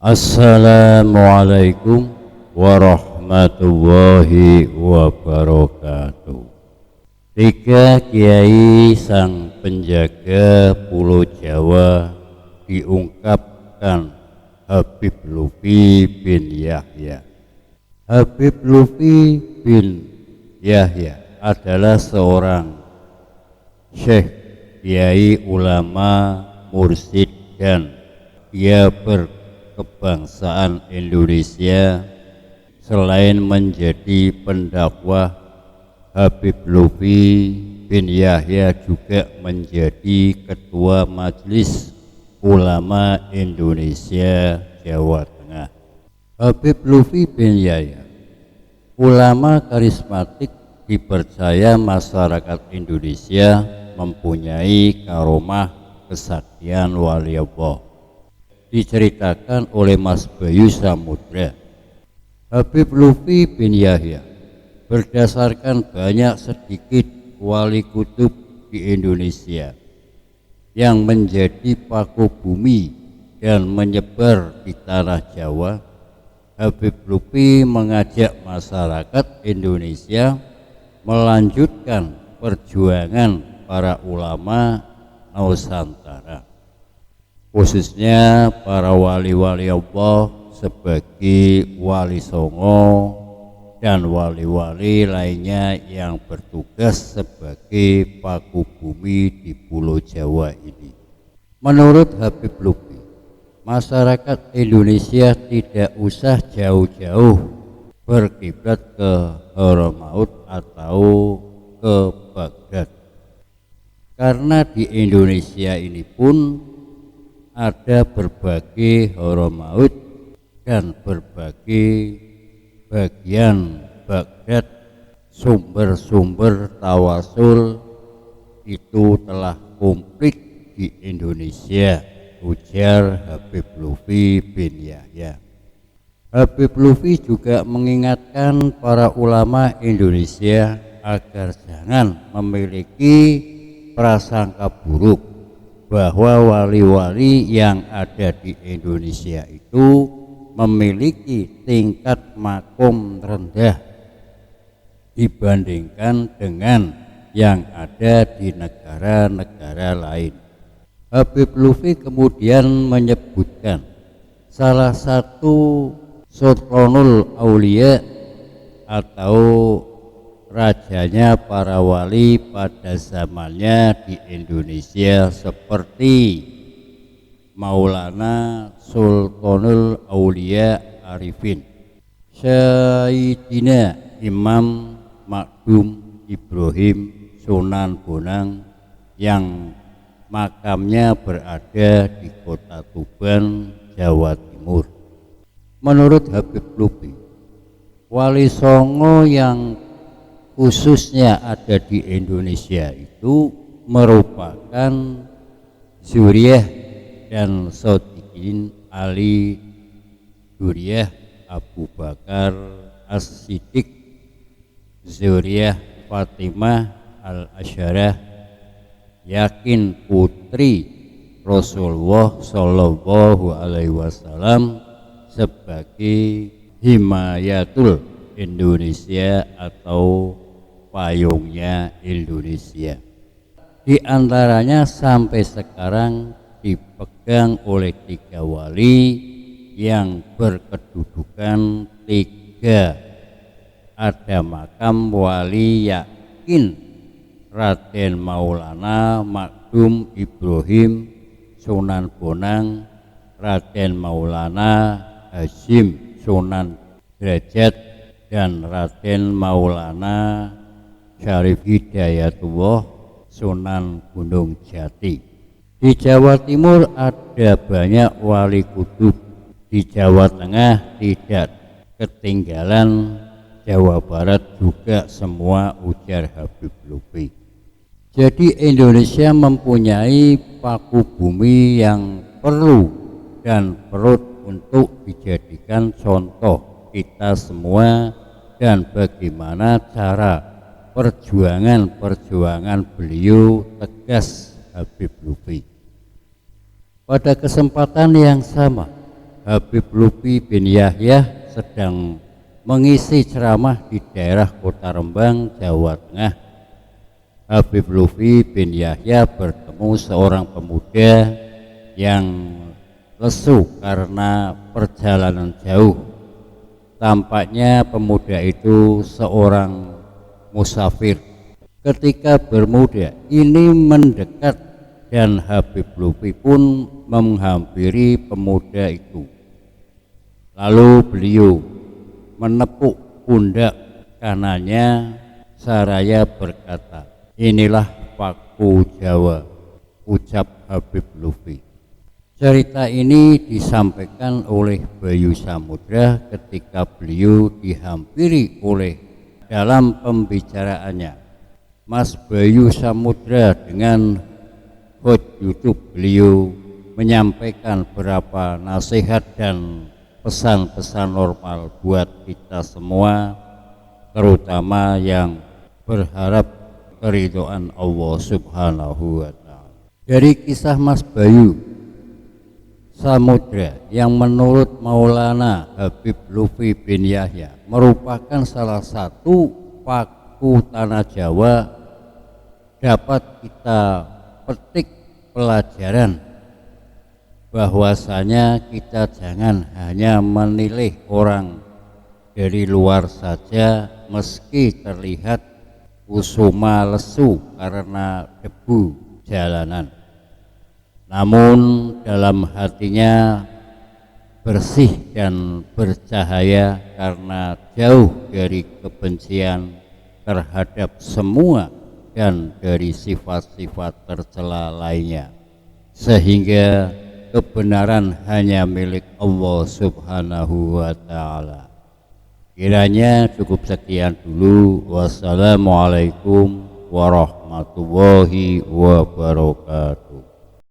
Assalamualaikum warahmatullahi wabarakatuh. Tiga kiai sang penjaga Pulau Jawa diungkapkan Habib Lutfi bin Yahya. Habib Lutfi bin Yahya adalah seorang syekh, kiai, ulama, mursyid, dan dia berkebangsaan Indonesia. Selain menjadi pendakwah, Habib Lutfi bin Yahya juga menjadi Ketua Majelis Ulama Indonesia Jawa Tengah. Habib Lutfi bin Yahya, ulama karismatik, dipercaya masyarakat Indonesia mempunyai karomah kesaktian wali Allah. Diceritakan oleh Mas Bayu Samudra, Habib Lutfi bin Yahya berdasarkan banyak sedikit wali kutub di Indonesia yang menjadi paku bumi dan menyebar di tanah Jawa. Habib Lutfi mengajak masyarakat Indonesia melanjutkan perjuangan para ulama Nusantara, khususnya para wali-wali Allah sebagai Wali Songo dan wali-wali lainnya yang bertugas sebagai paku bumi di Pulau Jawa ini. Menurut Habib Lutfi, masyarakat Indonesia tidak usah jauh-jauh berkiblat ke Hadramaut atau ke Baghdad, karena di Indonesia ini pun ada berbagai Hadramaut dan berbagai bagian Baghdad. Sumber-sumber tawasul itu telah komplit di Indonesia, ujar Habib Lutfi bin Yahya. Habib Lutfi juga mengingatkan para ulama Indonesia agar jangan memiliki prasangka buruk bahwa wali-wali yang ada di Indonesia itu memiliki tingkat makom rendah dibandingkan dengan yang ada di negara-negara lain. Habib Lutfi kemudian menyebutkan salah satu Sultanul Aulia atau rajanya para wali pada zamannya di Indonesia seperti Maulana Sultanul Aulia Arifin, Sayyidina Imam Makdum Ibrahim Sunan Bonang yang makamnya berada di Kota Tuban, Jawa Timur. Menurut Habib Lutfi, Wali Songo yang khususnya ada di Indonesia itu merupakan zuriyah dan Sodikin Ali, zuriyah Abu Bakar As-Siddiq, zuriyah Fatimah Al-Asyarah, yakin putri Rasulullah Shallallahu Alaihi Wasallam sebagai himayatul Indonesia atau payungnya Indonesia. Di antaranya sampai sekarang dipegang oleh tiga wali yang berkedudukan tiga. Ada makam wali yakin Raden Maulana Makdum Ibrahim Sunan Bonang, Raden Maulana Hasyim Sunan Derajat, dan Raden Maulana Syarif Hidayatullah Sunan Gunung Jati. Di Jawa Timur ada banyak wali kutub. Di Jawa Tengah tidak ketinggalan, Jawa Barat juga semua, ujar Habib Lutfi. Jadi Indonesia mempunyai paku bumi yang perlu dan perut untuk dijadikan contoh kita semua, dan bagaimana cara perjuangan beliau, tegas Habib Lutfi. Pada kesempatan yang sama, Habib Lutfi bin Yahya sedang mengisi ceramah di daerah Kota Rembang, Jawa Tengah. Habib Lutfi bin Yahya bertemu seorang pemuda yang lesu karena perjalanan jauh. Tampaknya pemuda itu seorang musafir. Ketika bermuda ini mendekat dan Habib Lutfi pun menghampiri pemuda itu. Lalu beliau menepuk pundak kanannya saraya berkata, "Inilah paku Jawa," ucap Habib Lutfi. Cerita ini disampaikan oleh Bayu Samudra ketika beliau dihampiri oleh dalam pembicaraannya Mas Bayu Samudra dengan host YouTube beliau menyampaikan beberapa nasihat dan pesan-pesan normal buat kita semua, terutama yang berharap keridhaan Allah Subhanahu wa Ta'ala. Dari kisah Mas Bayu Samudra yang menurut Maulana Habib Lutfi bin Yahya merupakan salah satu paku tanah Jawa, dapat kita petik pelajaran bahwasanya kita jangan hanya menilai orang dari luar saja meski terlihat kusuma lesu karena debu jalanan, namun dalam hatinya bersih dan bercahaya karena jauh dari kebencian terhadap semua dan dari sifat-sifat tercela lainnya, sehingga kebenaran hanya milik Allah Subhanahu wa Ta'ala. Kiranya cukup sekian dulu. Wassalamualaikum warahmatullahi wabarakatuh.